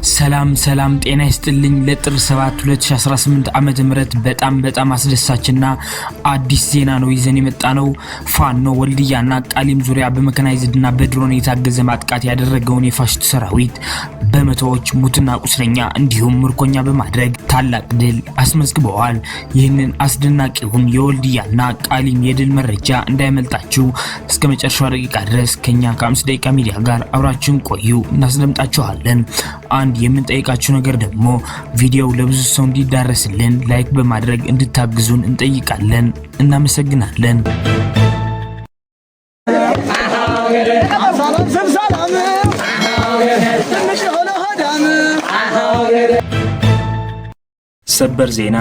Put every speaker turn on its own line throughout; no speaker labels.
ሰላም ጤና ይስጥልኝ ለጥር 7 2018 ዓመተ ምህረት በጣም አስደሳችና አዲስ ዜና ነው ይዘን የመጣነው። ፋኖ ወልዲያና ቃሊም ዙሪያ በመካናይዝድና በድሮን የታገዘ ማጥቃት ያደረገውን የፋሽስት ሰራዊት በመቶዎች ሙትና ቁስለኛ እንዲሁም ምርኮኛ በማድረግ ታላቅ ድል አስመዝግበዋል። ይህንን አስደናቂውን የወልዲያና ቃሊም የድል መረጃ እንዳይመልጣችሁ እስከ መጨረሻው ደቂቃ ድረስ ከኛ ከ5 ደቂቃ ሚዲያ ጋር አብራችሁን ቆዩ፣ እናስደምጣችኋለን። አንድ የምንጠይቃችሁ ነገር ደግሞ ቪዲዮው ለብዙ ሰው እንዲዳረስልን ላይክ በማድረግ እንድታግዙን እንጠይቃለን። እናመሰግናለን።
ሰበር ዜና።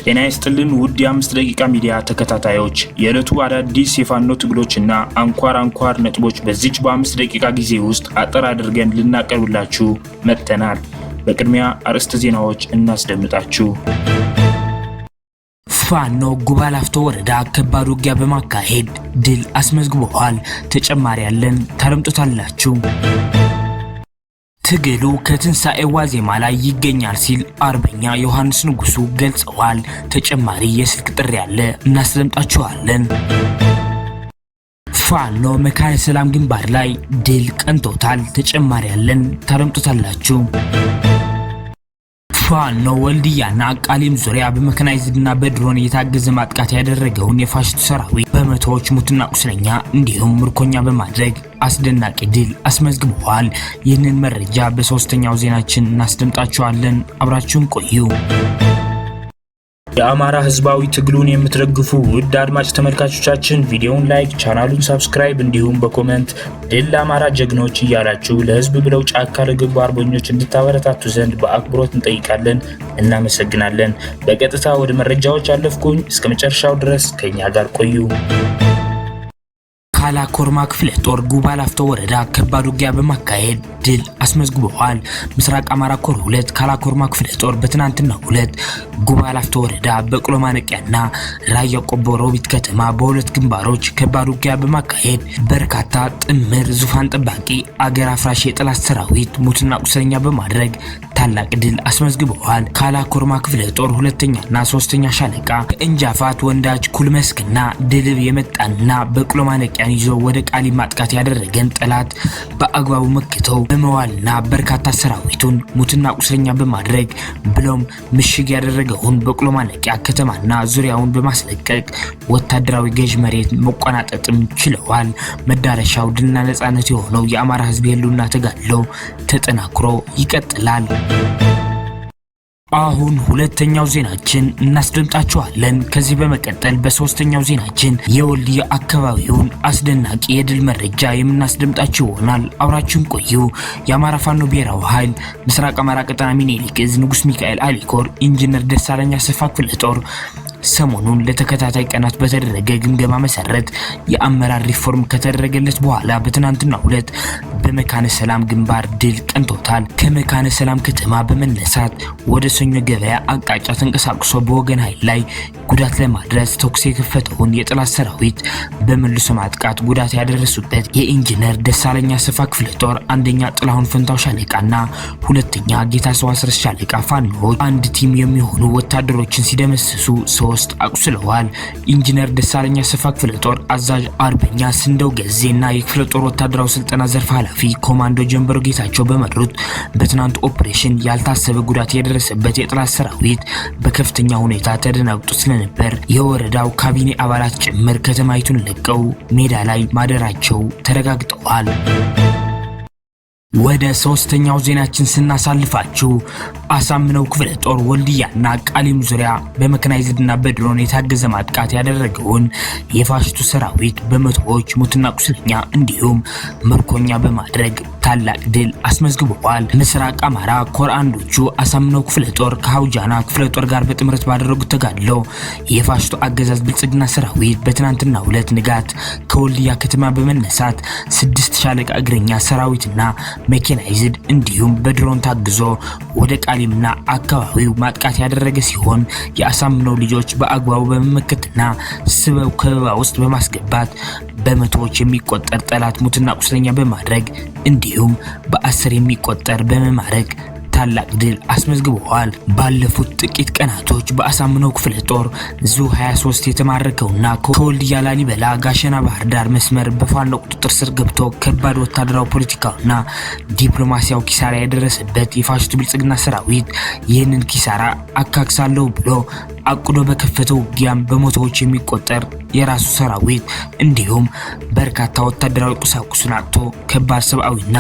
ጤና ይስጥልን ውድ የ5 ደቂቃ ሚዲያ ተከታታዮች፣ የዕለቱ አዳዲስ የፋኖ ትግሎችና አንኳር ነጥቦች በዚች በ5 ደቂቃ ጊዜ ውስጥ አጠር አድርገን ልናቀርብላችሁ መጥተናል። በቅድሚያ አርዕስተ ዜናዎች እናስደምጣችሁ።
ፋኖ ጉባ ላፍቶ ወረዳ ከባድ ውጊያ በማካሄድ ድል አስመዝግበዋል። ተጨማሪ ያለን ታረምጡታላችሁ። ትግሉ ከትንሳኤ ዋዜማ ላይ ይገኛል ሲል አርበኛ ዮሐንስ ንጉሱ ገልጸዋል። ተጨማሪ የስልክ ጥሪ ያለ እናስደምጣችኋለን። ፋኖ መካነ ሰላም ግንባር ላይ ድል ቀንቶታል። ተጨማሪ ያለን ታረምጡታላችሁ። ፋኖ ወልዲያና ቃሊም ዙሪያ በመካናይዝድና በድሮን የታገዘ ማጥቃት ያደረገውን የፋሽስት ሰራዊት በመቶዎች ሙትና ቁስለኛ እንዲሁም ምርኮኛ በማድረግ አስደናቂ ድል አስመዝግበዋል። ይህንን መረጃ በሶስተኛው ዜናችን እናስደምጣችኋለን። አብራችሁን ቆዩ።
የአማራ ህዝባዊ ትግሉን የምትደግፉ ውድ አድማጭ ተመልካቾቻችን ቪዲዮውን ላይክ፣ ቻናሉን ሰብስክራይብ እንዲሁም በኮሜንት ድል ለአማራ ጀግኖች እያላችሁ ለህዝብ ብለው ጫካ ለገቡ አርበኞች እንድታበረታቱ ዘንድ በአክብሮት እንጠይቃለን። እናመሰግናለን። በቀጥታ ወደ መረጃዎች አለፍኩኝ። እስከ መጨረሻው ድረስ ከኛ ጋር ቆዩ።
ካላኮርማ ክፍለ ጦር ጉባ ላፍቶ ወረዳ ከባድ ውጊያ በማካሄድ ድል አስመዝግበዋል። ምስራቅ አማራ ኮር 2 ካላኮርማ ክፍለ ጦር በትናንትናው ዕለት ጉባ ላፍቶ ወረዳ በቅሎ ማነቂያና ራያ ቆቦ ሮቢት ከተማ በሁለት ግንባሮች ከባድ ውጊያ በማካሄድ በርካታ ጥምር ዙፋን ጠባቂ አገር አፍራሽ የጠላት ሰራዊት ሙትና ቁስለኛ በማድረግ ታላቅ ድል አስመዝግበዋል። ካላኮርማ ክፍለ ጦር 2ኛና 3ኛ ሻለቃ ከእንጃፋት ወንዳጅ ኩልመስክና ድልብ የመጣና በቅሎ ማነቂያ ይዞ ወደ ቃሊም ማጥቃት ያደረገን ጠላት በአግባቡ መክተው በመዋልና በርካታ ሰራዊቱን ሙትና ቁስለኛ በማድረግ ብሎም ምሽግ ያደረገውን በቅሎ ማነቂያ ከተማና ዙሪያውን በማስለቀቅ ወታደራዊ ገዥ መሬት መቆናጠጥም ችለዋል። መዳረሻው ድልና ነጻነት የሆነው የአማራ ህዝብ የህልውና ተጋድሎ ተጠናክሮ ይቀጥላል። አሁን ሁለተኛው ዜናችን እናስደምጣችኋለን። ከዚህ በመቀጠል በሶስተኛው ዜናችን የወልዲያ አካባቢውን አስደናቂ የድል መረጃ የምናስደምጣችሁ ይሆናል። አብራችሁን ቆዩ። የአማራ ፋኖ ብሔራዊ ኃይል ምስራቅ አማራ ቀጠና ሚኒሊክ ዕዝ ንጉስ ሚካኤል አሊኮር ኢንጂነር ደሳለኝ አሰፋ ክፍለ ጦር ሰሞኑን ለተከታታይ ቀናት በተደረገ ግምገማ መሰረት የአመራር ሪፎርም ከተደረገለት በኋላ በትናንትናው ዕለት በመካነ ሰላም ግንባር ድል ቀንቶታል። ከመካነ ሰላም ከተማ በመነሳት ወደ ሰኞ ገበያ አቅጣጫ ተንቀሳቅሶ በወገን ኃይል ላይ ጉዳት ለማድረስ ተኩስ የከፈተውን የጠላት ሰራዊት በመልሶ ማጥቃት ጉዳት ያደረሱበት የኢንጂነር ደሳለኝ አሰፋ ክፍለ ጦር አንደኛ ጥላሁን ፈንታው ሻለቃና ሁለተኛ ጌታሰው አስረስ ሻለቃ ፋኖች አንድ ቲም የሚሆኑ ወታደሮችን ሲደመስሱ 3 አቁስለዋል። ኢንጂነር ደሳለኝ አሰፋ ክፍለ ጦር አዛዥ አርበኛ ስንደው ገዜና የክፍለ ጦር ወታደራዊ ስልጠና ዘርፍ ኃላፊ ኮማንዶ ጀንበሮ ጌታቸው በመሩት በትናንት ኦፕሬሽን ያልታሰበ ጉዳት የደረሰበት የጠላት ሰራዊት በከፍተኛ ሁኔታ ተደናግጦ ስለነበር የወረዳው ካቢኔ አባላት ጭምር ከተማይቱን ለቀው ሜዳ ላይ ማደራቸው ተረጋግጠዋል። ወደ ሶስተኛው ዜናችን ስናሳልፋችሁ አሳምነው ክፍለ ጦር ወልዲያና ቃሊም ዙሪያ በመካናይዝድና በድሮን የታገዘ ማጥቃት ያደረገውን የፋሽስቱ ሰራዊት በመቶዎች ሙትና ቁስለኛ እንዲሁም ምርኮኛ በማድረግ ታላቅ ድል አስመዝግበዋል። ምስራቅ አማራ ኮር አንዶቹ አሳምነው ክፍለ ጦር ከሀውጃና ክፍለ ጦር ጋር በጥምረት ባደረጉት ተጋድሎ የፋሽስቱ አገዛዝ ብልጽግና ሰራዊት በትናንትናው ዕለት ንጋት ከወልዲያ ከተማ በመነሳት 6 ሻለቃ እግረኛ ሰራዊትና መካናይዝድ እንዲሁም በድሮን ታግዞ ወደ ቃሊምና አካባቢው ማጥቃት ያደረገ ሲሆን የአሳምነው ልጆች በአግባቡ በመመከትና ስበው ከበባ ውስጥ በማስገባት በመቶዎች የሚቆጠር ጠላት ሙትና ቁስለኛ በማድረግ እንዲሁም በ10 የሚቆጠር በመማረክ ታላቅ ድል አስመዝግበዋል። ባለፉት ጥቂት ቀናቶች በአሳምነው ክፍለ ጦር ዙ 23 የተማረከውና ከወልዲያ ላሊበላ ጋሸና ባህር ዳር መስመር በፋኖ ቁጥጥር ስር ገብቶ ከባድ ወታደራዊ ፖለቲካውና ዲፕሎማሲያዊ ኪሳራ የደረሰበት የፋሽስቱ ብልጽግና ሰራዊት ይህንን ኪሳራ አካክሳለሁ ብሎ አቅዶ በከፈተው ውጊያም በመቶዎች የሚቆጠር የራሱ ሰራዊት እንዲሁም በርካታ ወታደራዊ ቁሳቁስን አጥቶ ከባድ ሰብአዊና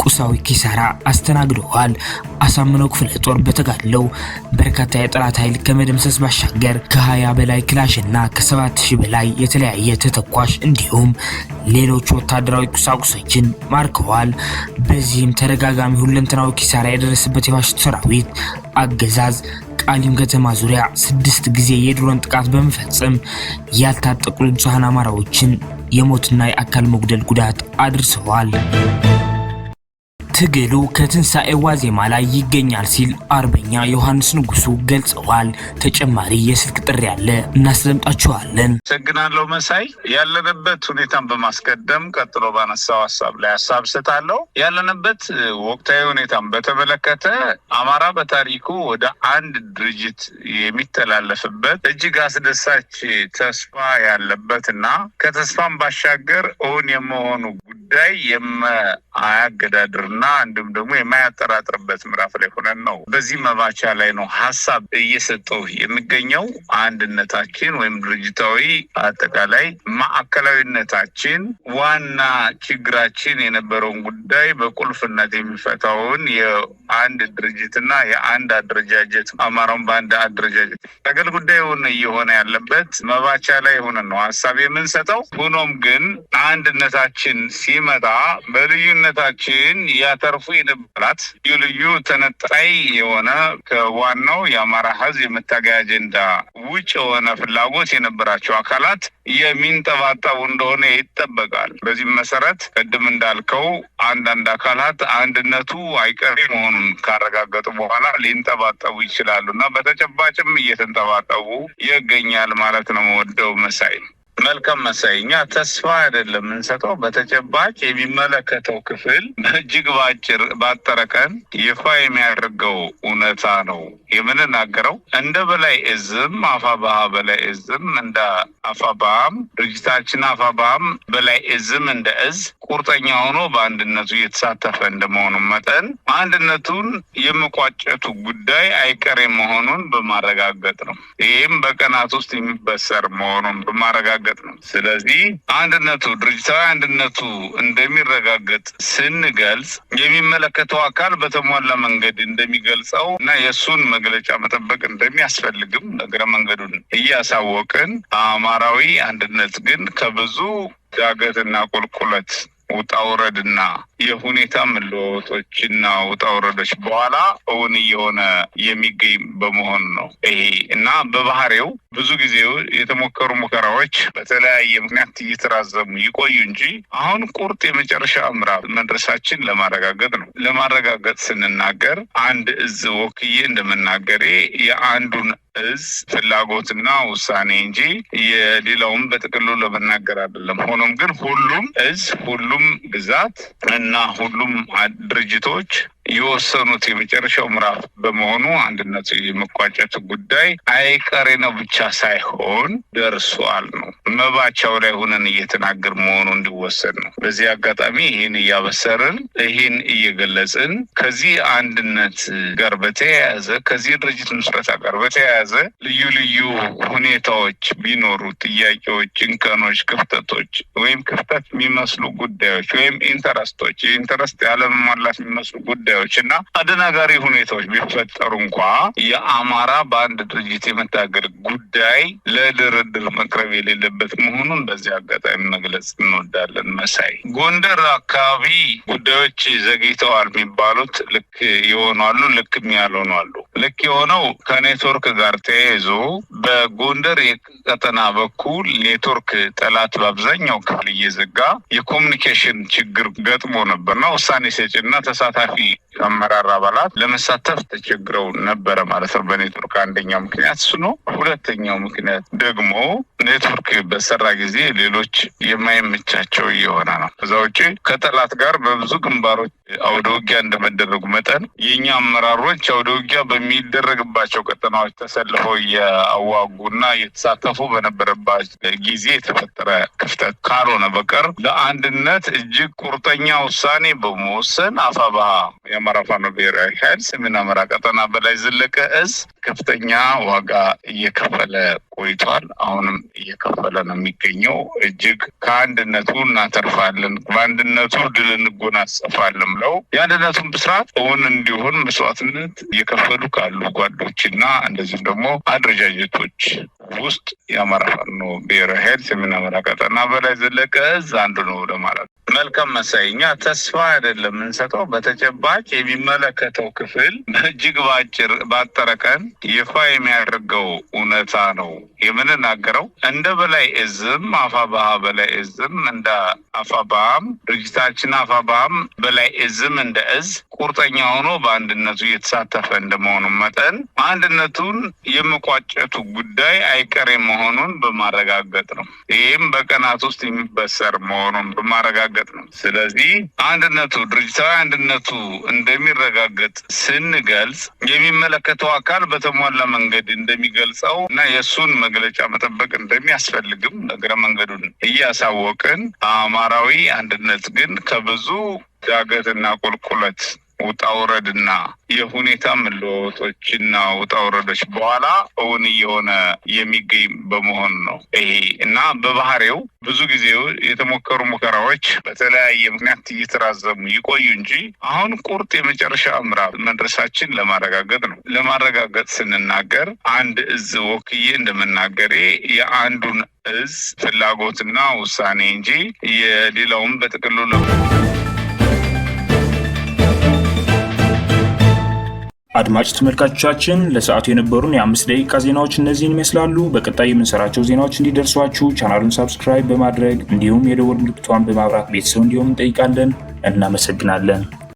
ቁሳዊ ኪሳራ አስተናግደዋል። አሳምነው ክፍለ ጦር በተጋድለው በርካታ የጠላት ኃይል ከመደምሰስ ባሻገር ከ20 በላይ ክላሽና ከ7000 በላይ የተለያየ ተተኳሽ እንዲሁም ሌሎች ወታደራዊ ቁሳቁሶችን ማርከዋል። በዚህም ተደጋጋሚ ሁለንተናዊ ኪሳራ የደረሰበት የፋሽስቱ ሰራዊት አገዛዝ ቃሊም ከተማ ዙሪያ 6 ጊዜ የድሮን ጥቃት በመፈጸም ያልታጠቁ ንጹሃን አማራዎችን የሞትና የአካል መጉደል ጉዳት አድርሰዋል። ትግሉ ከትንሳኤ ዋዜማ ላይ ይገኛል ሲል አርበኛ ዮሐንስ ንጉሱ ገልጸዋል። ተጨማሪ የስልክ ጥሪ ያለ እናስደምጣችኋለን።
አመሰግናለሁ መሳይ። ያለንበት ሁኔታን በማስቀደም ቀጥሎ ባነሳው ሀሳብ ላይ ሀሳብ ሰጣለሁ። ያለንበት ወቅታዊ ሁኔታን በተመለከተ አማራ በታሪኩ ወደ አንድ ድርጅት የሚተላለፍበት እጅግ አስደሳች ተስፋ ያለበትና ከተስፋም ባሻገር እውን የመሆኑ ጉዳይ የማያገዳድርና እንዲሁም ደግሞ የማያጠራጥርበት ምዕራፍ ላይ ሆነን ነው። በዚህ መባቻ ላይ ነው ሀሳብ እየሰጠው የሚገኘው። አንድነታችን ወይም ድርጅታዊ አጠቃላይ ማዕከላዊነታችን ዋና ችግራችን የነበረውን ጉዳይ በቁልፍነት የሚፈታውን የአንድ ድርጅትና የአንድ አደረጃጀት አማራውን በአንድ አደረጃጀት ተገል ጉዳይ እየሆነ ያለበት መባቻ ላይ ሆነን ነው ሀሳብ የምንሰጠው። ሆኖም ግን አንድነታችን ሲመጣ በልዩነታችን ያተርፉ የነበራት ልዩ ተነጣይ የሆነ ከዋናው የአማራ ሕዝብ የመታገያ አጀንዳ ውጭ የሆነ ፍላጎት የነበራቸው አካላት የሚንጠባጠቡ እንደሆነ ይጠበቃል። በዚህም መሰረት ቅድም እንዳልከው አንዳንድ አካላት አንድነቱ አይቀሬ መሆኑን ካረጋገጡ በኋላ ሊንጠባጠቡ ይችላሉና በተጨባጭም እየተንጠባጠቡ ይገኛል ማለት ነው። ወደው መሳይ መልካም መሳይ፣ እኛ ተስፋ አይደለም እንሰጠው፣ በተጨባጭ የሚመለከተው ክፍል እጅግ ባጠረ ቀን ይፋ የሚያደርገው እውነታ ነው የምንናገረው። እንደ በላይ እዝም አፋባሃ በላይ እዝም እንደ አፋባሃም ድርጅታችን አፋባሃም በላይ እዝም እንደ እዝ ቁርጠኛ ሆኖ በአንድነቱ እየተሳተፈ እንደመሆኑ መጠን አንድነቱን የመቋጨቱ ጉዳይ አይቀሬ መሆኑን በማረጋገጥ ነው። ይህም በቀናት ውስጥ የሚበሰር መሆኑን በማረጋገጥ ነው። ስለዚህ አንድነቱ ድርጅታዊ አንድነቱ እንደሚረጋገጥ ስንገልጽ የሚመለከተው አካል በተሟላ መንገድ እንደሚገልጸው እና የእሱን መግለጫ መጠበቅ እንደሚያስፈልግም እግረ መንገዱን እያሳወቅን አማራዊ አንድነት ግን ከብዙ ዳገትና ቁልቁለት ውጣ ውረድና የሁኔታ መለወጦችና ውጣ ውረዶች በኋላ እውን እየሆነ የሚገኝ በመሆኑ ነው። ይሄ እና በባህሪው ብዙ ጊዜ የተሞከሩ ሙከራዎች በተለያየ ምክንያት እየተራዘሙ ይቆዩ እንጂ አሁን ቁርጥ የመጨረሻ ምዕራፍ መድረሳችን ለማረጋገጥ ነው። ለማረጋገጥ ስንናገር አንድ እዝ ወክዬ እንደመናገሬ የአንዱን እዝ ፍላጎትና ውሳኔ እንጂ የሌላውን በጥቅሉ ለመናገር አይደለም። ሆኖም ግን ሁሉም እዝ ሁሉም ግዛት እና ሁሉም ድርጅቶች የወሰኑት የመጨረሻው ምዕራፍ በመሆኑ አንድነቱ የመቋጨቱ ጉዳይ አይቀሬ ነው ብቻ ሳይሆን ደርሷል ነው። መባቻው ላይ ሆነን እየተናገር መሆኑ እንዲወሰድ ነው። በዚህ አጋጣሚ ይህን እያበሰርን ይህን እየገለጽን ከዚህ አንድነት ጋር በተያያዘ ከዚህ ድርጅት ምስረታ ጋር በተያያዘ ልዩ ልዩ ሁኔታዎች ቢኖሩ ጥያቄዎች፣ እንከኖች፣ ክፍተቶች ወይም ክፍተት የሚመስሉ ጉዳዮች ወይም ኢንተረስቶች የኢንተረስት ያለመሟላት የሚመስሉ ጉዳዮች እና አደናጋሪ ሁኔታዎች ቢፈጠሩ እንኳ የአማራ በአንድ ድርጅት የመታገል ጉዳይ ለድርድር መቅረብ የሌለበት መሆኑን በዚህ አጋጣሚ መግለጽ እንወዳለን። መሳይ ጎንደር አካባቢ ጉዳዮች ዘግይተዋል የሚባሉት ልክ የሆኑ አሉ፣ ልክም ያልሆኑ አሉ። ልክ የሆነው ከኔትወርክ ጋር ተያይዞ በጎንደር የቀጠና በኩል ኔትወርክ ጠላት በአብዛኛው ክፍል እየዘጋ የኮሙኒኬሽን ችግር ገጥሞ ነበርና ውሳኔ ሰጪና ተሳታፊ አመራር አባላት ለመሳተፍ ተቸግረው ነበረ ማለት ነው። በኔትወርክ አንደኛው ምክንያት እሱ ነው። ሁለተኛው ምክንያት ደግሞ ኔትወርክ በሰራ ጊዜ ሌሎች የማይመቻቸው እየሆነ ነው። ከዛ ውጪ ከጠላት ጋር በብዙ ግንባሮች አውደ ውጊያ እንደመደረጉ መጠን የኛ አመራሮች አውደ ውጊያ በሚደረግባቸው ቀጠናዎች ተሰልፈው የአዋጉና የተሳተፉ በነበረባት ጊዜ የተፈጠረ ክፍተት ካልሆነ በቀር ለአንድነት እጅግ ቁርጠኛ ውሳኔ በመወሰን አፋብኃ የአማራ ፋኖ ብሔራዊ ኃይል ሰሜን አማራ ቀጠና በላይ ዘለቀ እዝ ከፍተኛ ዋጋ እየከፈለ ቆይቷል። አሁንም እየከፈለ ነው የሚገኘው። እጅግ ከአንድነቱ እናተርፋለን፣ በአንድነቱ ድል እንጎናጸፋለን ብለው የአንድነቱን ብስራት እውን እንዲሆን መስዋዕትነት እየከፈሉ ካሉ ጓዶችና እንደዚሁም ደግሞ አደረጃጀቶች ውስጥ የአማራ ፋኖ ብሔራዊ ኃይል ሰሜን አማራ ቀጠና በላይ ዘለቀ እዝ አንዱ ነው ለማለት ነው። መልካም መሳይኛ ተስፋ አይደለም እንሰጠው፣ በተጨባጭ የሚመለከተው ክፍል እጅግ ባጠረ ቀን ይፋ የሚያደርገው እውነታ ነው የምንናገረው። እንደ በላይ እዝም አፋብኃ በላይ እዝም እንደ አፋብኃም ድርጅታችን አፋብኃም በላይ እዝም እንደ እዝ ቁርጠኛ ሆኖ በአንድነቱ እየተሳተፈ እንደመሆኑ መጠን አንድነቱን የመቋጨቱ ጉዳይ አይቀሬ መሆኑን በማረጋገጥ ነው። ይህም በቀናት ውስጥ የሚበሰር መሆኑን በማረጋገጥ ነው። ስለዚህ አንድነቱ ድርጅታዊ አንድነቱ እንደሚረጋገጥ ስንገልጽ የሚመለከተው አካል በተሟላ መንገድ እንደሚገልጸው እና የእሱን መግለጫ መጠበቅ እንደሚያስፈልግም እግረ መንገዱን እያሳወቅን አማራዊ አንድነት ግን ከብዙ ዳገትና ቁልቁለት ውጣ ውረድና የሁኔታ መለወጦችና ውጣ ውረዶች በኋላ እውን እየሆነ የሚገኝ በመሆኑ ነው። ይሄ እና በባህሪው ብዙ ጊዜ የተሞከሩ ሙከራዎች በተለያየ ምክንያት እየተራዘሙ ይቆዩ እንጂ አሁን ቁርጥ የመጨረሻ ምዕራፍ መድረሳችን ለማረጋገጥ ነው። ለማረጋገጥ ስንናገር አንድ እዝ ወክዬ እንደመናገሬ የአንዱን እዝ ፍላጎትና ውሳኔ እንጂ የሌላውን በጥቅሉ
አድማጭ ተመልካቾቻችን ለሰዓቱ የነበሩን የ5 ደቂቃ ዜናዎች እነዚህን ይመስላሉ። በቀጣይ የምንሰራቸው ዜናዎች እንዲደርሷችሁ ቻናሉን ሰብስክራይብ በማድረግ እንዲሁም የደወል ምልክቷን በማብራት ቤተሰብ እንዲሆኑ እንጠይቃለን። እናመሰግናለን።